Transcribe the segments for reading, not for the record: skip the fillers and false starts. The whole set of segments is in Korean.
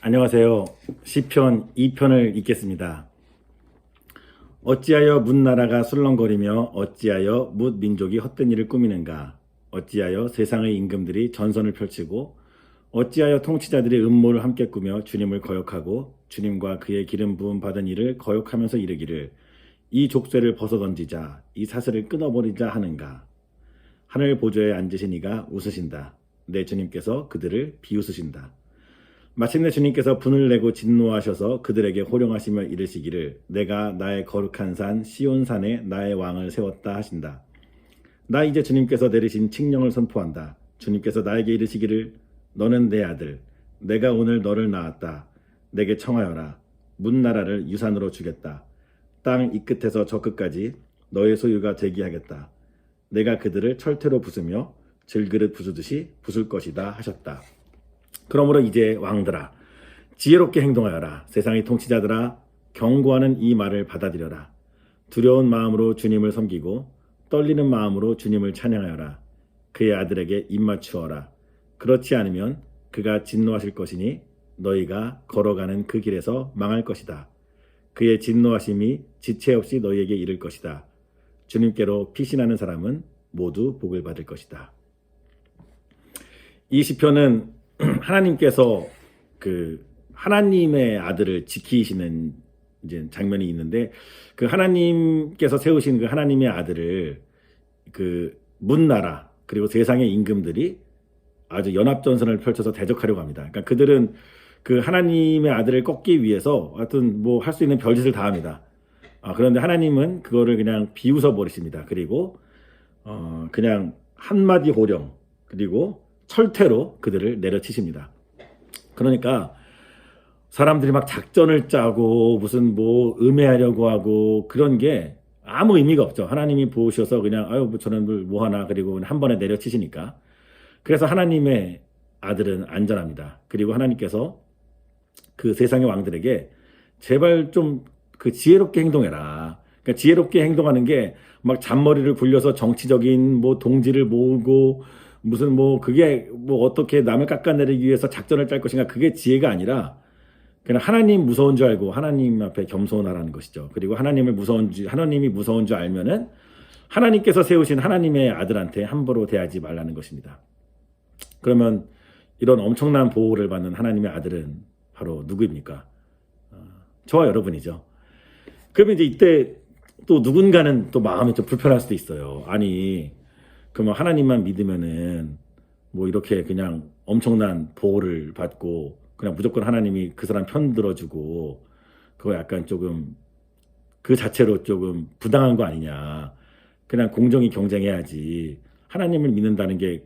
안녕하세요. 시편 2편을 읽겠습니다. 어찌하여 문 나라가 술렁거리며 어찌하여 뭇 민족이 헛된 일을 꾸미는가. 어찌하여 세상의 임금들이 전선을 펼치고 어찌하여 통치자들이 음모를 함께 꾸며 주님을 거역하고 주님과 그의 기름 부음 받은 이를 거역하면서 이르기를 이 족쇄를 벗어던지자 이 사슬을 끊어버리자 하는가. 하늘 보좌에 앉으신 이가 웃으신다. 내 주님께서 그들을 비웃으신다. 마침내 주님께서 분을 내고 진노하셔서 그들에게 호령하시며 이르시기를 내가 나의 거룩한 산 시온산에 나의 왕을 세웠다 하신다. 나 이제 주님께서 내리신 칙령을 선포한다. 주님께서 나에게 이르시기를 너는 내 아들 내가 오늘 너를 낳았다. 내게 청하여라. 문 나라를 유산으로 주겠다. 땅 이 끝에서 저 끝까지 너의 소유가 되게 하겠다. 내가 그들을 철퇴로 부수며 질그릇 부수듯이 부술 것이다 하셨다. 그러므로 이제 왕들아 지혜롭게 행동하여라. 세상의 통치자들아 경고하는 이 말을 받아들여라. 두려운 마음으로 주님을 섬기고 떨리는 마음으로 주님을 찬양하여라. 그의 아들에게 입맞추어라. 그렇지 않으면 그가 진노하실 것이니 너희가 걸어가는 그 길에서 망할 것이다. 그의 진노하심이 지체 없이 너희에게 이를 것이다. 주님께로 피신하는 사람은 모두 복을 받을 것이다. 이 시편은 하나님께서 그 하나님의 아들을 지키시는 이제 장면이 있는데 그 하나님께서 세우신 그 하나님의 아들을 그 문나라 그리고 세상의 임금들이 아주 연합전선을 펼쳐서 대적하려고 합니다. 그러니까 그들은 그 하나님의 아들을 꺾기 위해서 하여튼 뭐 할 수 있는 별짓을 다 합니다. 그런데 하나님은 그거를 그냥 비웃어 버리십니다. 그리고 그냥 한마디 호령 그리고 철퇴로 그들을 내려치십니다. 그러니까 사람들이 막 작전을 짜고 무슨 뭐 음해하려고 하고 그런 게 아무 의미가 없죠. 하나님이 보셔서 그냥 아유 뭐 저놈들 뭐 하나 그리고 한 번에 내려치시니까. 그래서 하나님의 아들은 안전합니다. 그리고 하나님께서 그 세상의 왕들에게 제발 좀 그 지혜롭게 행동해라. 그러니까 지혜롭게 행동하는 게 막 잔머리를 굴려서 정치적인 뭐 동지를 모으고 무슨 뭐 그게 뭐 어떻게 남을 깎아내리기 위해서 작전을 짤 것인가 그게 지혜가 아니라 그냥 하나님 무서운 줄 알고 하나님 앞에 겸손하라는 것이죠. 그리고 하나님이 무서운 줄 알면은 하나님께서 세우신 하나님의 아들한테 함부로 대하지 말라는 것입니다. 그러면 이런 엄청난 보호를 받는 하나님의 아들은 바로 누구입니까? 저와 여러분이죠. 그러면 이제 이때 또 누군가는 또 마음이 좀 불편할 수도 있어요. 아니 그러면 하나님만 믿으면은 뭐 이렇게 그냥 엄청난 보호를 받고 그냥 무조건 하나님이 그 사람 편 들어주고 그거 약간 조금 그 자체로 조금 부당한 거 아니냐. 그냥 공정히 경쟁해야지. 하나님을 믿는다는 게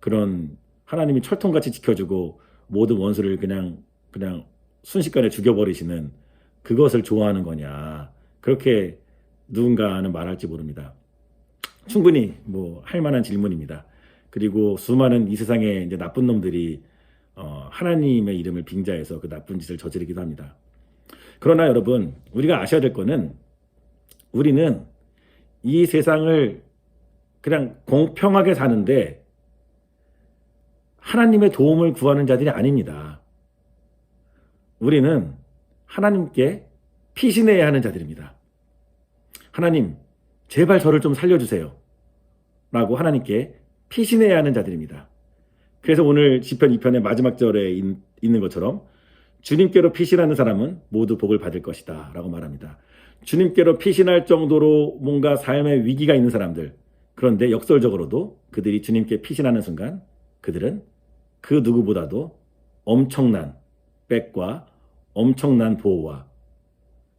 그런 하나님이 철통같이 지켜주고 모든 원수를 그냥 순식간에 죽여버리시는 그것을 좋아하는 거냐. 그렇게 누군가는 말할지 모릅니다. 충분히 뭐 할 만한 질문입니다. 그리고 수많은 이 세상에 이제 나쁜 놈들이 하나님의 이름을 빙자해서 그 나쁜 짓을 저지르기도 합니다. 그러나 여러분 우리가 아셔야 될 거는 우리는 이 세상을 그냥 공평하게 사는데 하나님의 도움을 구하는 자들이 아닙니다. 우리는 하나님께 피신해야 하는 자들입니다. 하나님 제발 저를 좀 살려주세요 라고 하나님께 피신해야 하는 자들입니다. 그래서 오늘 시편 2편의 마지막 절에 있는 것처럼 주님께로 피신하는 사람은 모두 복을 받을 것이다 라고 말합니다. 주님께로 피신할 정도로 뭔가 삶의 위기가 있는 사람들, 그런데 역설적으로도 그들이 주님께 피신하는 순간 그들은 그 누구보다도 엄청난 백과 엄청난 보호와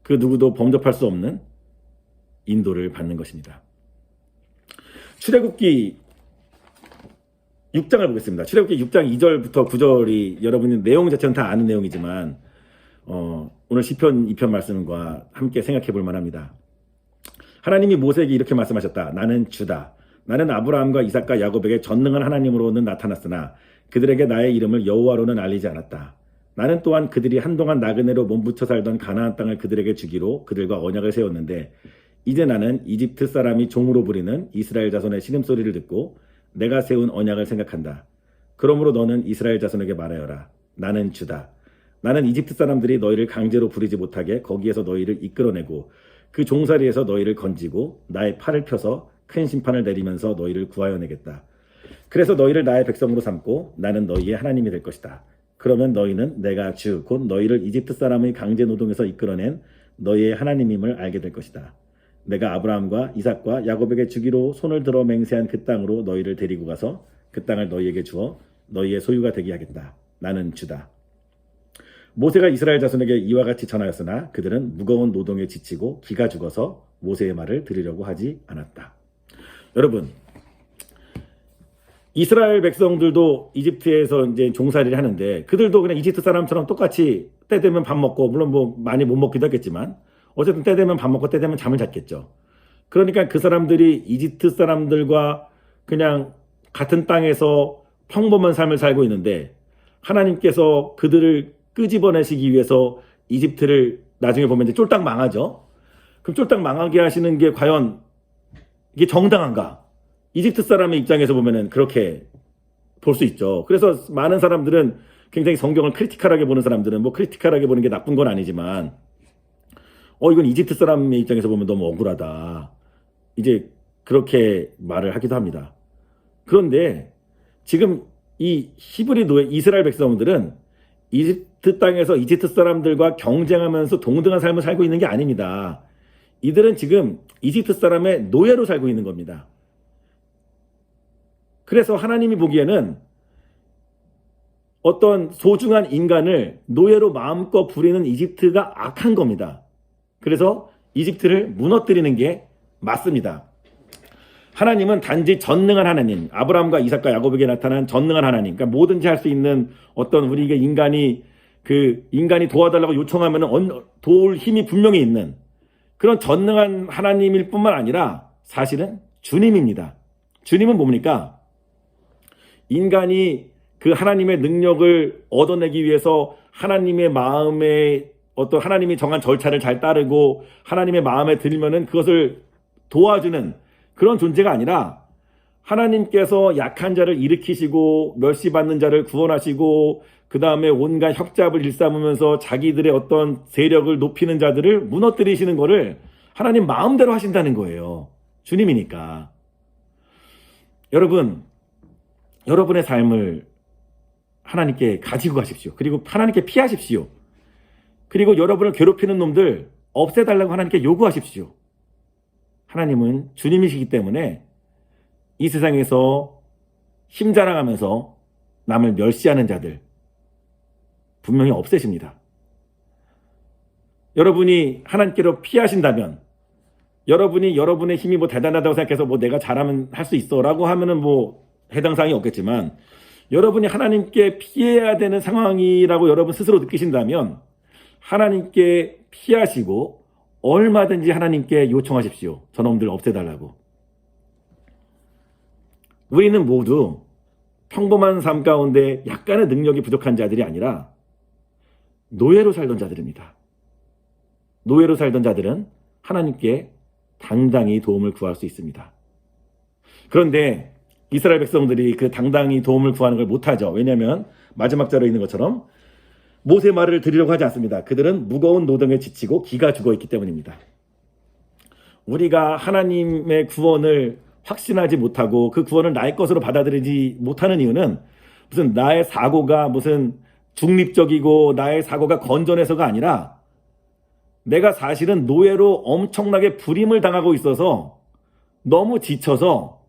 그 누구도 범접할 수 없는 인도를 받는 것입니다. 출애굽기 6장을 보겠습니다. 출애굽기 6장 2절부터 9절이 여러분이 내용 자체는 다 아는 내용이지만 오늘 시편 2편 말씀과 함께 생각해 볼 만합니다. 하나님이 모세에게 이렇게 말씀하셨다. 나는 주다. 나는 아브라함과 이삭과 야곱에게 전능한 하나님으로는 나타났으나 그들에게 나의 이름을 여호와로는 알리지 않았다. 나는 또한 그들이 한동안 나그네로 몸부쳐 살던 가나안 땅을 그들에게 주기로 그들과 언약을 세웠는데 이제 나는 이집트 사람이 종으로 부리는 이스라엘 자손의 신음소리를 듣고 내가 세운 언약을 생각한다. 그러므로 너는 이스라엘 자손에게 말하여라. 나는 주다. 나는 이집트 사람들이 너희를 강제로 부리지 못하게 거기에서 너희를 이끌어내고 그 종살이에서 너희를 건지고 나의 팔을 펴서 큰 심판을 내리면서 너희를 구하여 내겠다. 그래서 너희를 나의 백성으로 삼고 나는 너희의 하나님이 될 것이다. 그러면 너희는 내가 주 곧 너희를 이집트 사람의 강제 노동에서 이끌어낸 너희의 하나님임을 알게 될 것이다. 내가 아브라함과 이삭과 야곱에게 주기로 손을 들어 맹세한 그 땅으로 너희를 데리고 가서 그 땅을 너희에게 주어 너희의 소유가 되게 하겠다. 나는 주다. 모세가 이스라엘 자손에게 이와 같이 전하였으나 그들은 무거운 노동에 지치고 기가 죽어서 모세의 말을 들으려고 하지 않았다. 여러분, 이스라엘 백성들도 이집트에서 이제 종살이를 하는데 그들도 그냥 이집트 사람처럼 똑같이 때 되면 밥 먹고, 물론 뭐 많이 못 먹기도 했겠지만 어쨌든 때 되면 밥 먹고 때 되면 잠을 잤겠죠. 그러니까 그 사람들이 이집트 사람들과 그냥 같은 땅에서 평범한 삶을 살고 있는데 하나님께서 그들을 끄집어내시기 위해서 이집트를 나중에 보면 이제 쫄딱 망하죠. 그럼 쫄딱 망하게 하시는 게 과연 이게 정당한가? 이집트 사람의 입장에서 보면은 그렇게 볼 수 있죠. 그래서 많은 사람들은 굉장히 성경을 크리티컬하게 보는 사람들은 뭐 크리티컬하게 보는 게 나쁜 건 아니지만 이건 이집트 사람의 입장에서 보면 너무 억울하다. 이제 그렇게 말을 하기도 합니다. 그런데 지금 이 히브리 노예 이스라엘 백성들은 이집트 땅에서 이집트 사람들과 경쟁하면서 동등한 삶을 살고 있는 게 아닙니다. 이들은 지금 이집트 사람의 노예로 살고 있는 겁니다. 그래서 하나님이 보기에는 어떤 소중한 인간을 노예로 마음껏 부리는 이집트가 악한 겁니다. 그래서 이집트를 무너뜨리는 게 맞습니다. 하나님은 단지 전능한 하나님, 아브라함과 이삭과 야곱에게 나타난 전능한 하나님, 그러니까 뭐든지 할 수 있는 어떤 우리에게 인간이 도와달라고 요청하면 도울 힘이 분명히 있는 그런 전능한 하나님일 뿐만 아니라 사실은 주님입니다. 주님은 뭡니까? 인간이 그 하나님의 능력을 얻어내기 위해서 하나님의 마음에 어떤 하나님이 정한 절차를 잘 따르고 하나님의 마음에 들면은 그것을 도와주는 그런 존재가 아니라 하나님께서 약한 자를 일으키시고 멸시받는 자를 구원하시고 그 다음에 온갖 협잡을 일삼으면서 자기들의 어떤 세력을 높이는 자들을 무너뜨리시는 거를 하나님 마음대로 하신다는 거예요. 주님이니까. 여러분의 삶을 하나님께 가지고 가십시오. 그리고 하나님께 피하십시오. 그리고 여러분을 괴롭히는 놈들 없애달라고 하나님께 요구하십시오. 하나님은 주님이시기 때문에 이 세상에서 힘자랑하면서 남을 멸시하는 자들 분명히 없애십니다. 여러분이 하나님께로 피하신다면 여러분이 여러분의 힘이 뭐 대단하다고 생각해서 뭐 내가 잘하면 할 수 있어 라고 하면은 뭐 해당 사항이 없겠지만 여러분이 하나님께 피해야 되는 상황이라고 여러분 스스로 느끼신다면 하나님께 피하시고 얼마든지 하나님께 요청하십시오. 저놈들 없애달라고. 우리는 모두 평범한 삶 가운데 약간의 능력이 부족한 자들이 아니라 노예로 살던 자들입니다. 노예로 살던 자들은 하나님께 당당히 도움을 구할 수 있습니다. 그런데 이스라엘 백성들이 그 당당히 도움을 구하는 걸 못하죠. 왜냐하면 마지막 절에 있는 것처럼 모세 말을 들으려고 하지 않습니다. 그들은 무거운 노동에 지치고 기가 죽어있기 때문입니다. 우리가 하나님의 구원을 확신하지 못하고 그 구원을 나의 것으로 받아들이지 못하는 이유는 무슨 나의 사고가 무슨 중립적이고 나의 사고가 건전해서가 아니라 내가 사실은 노예로 엄청나게 불임을 당하고 있어서 너무 지쳐서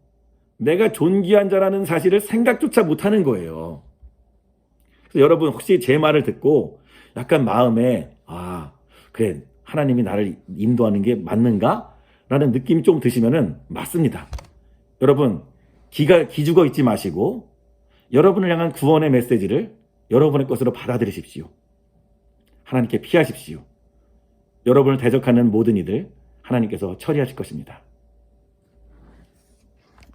내가 존귀한 자라는 사실을 생각조차 못하는 거예요. 그래서 여러분 혹시 제 말을 듣고 약간 마음에 그래 하나님이 나를 인도하는 게 맞는가? 라는 느낌이 좀 드시면은 맞습니다. 여러분 기죽어 있지 마시고 여러분을 향한 구원의 메시지를 여러분의 것으로 받아들이십시오. 하나님께 피하십시오. 여러분을 대적하는 모든 이들 하나님께서 처리하실 것입니다.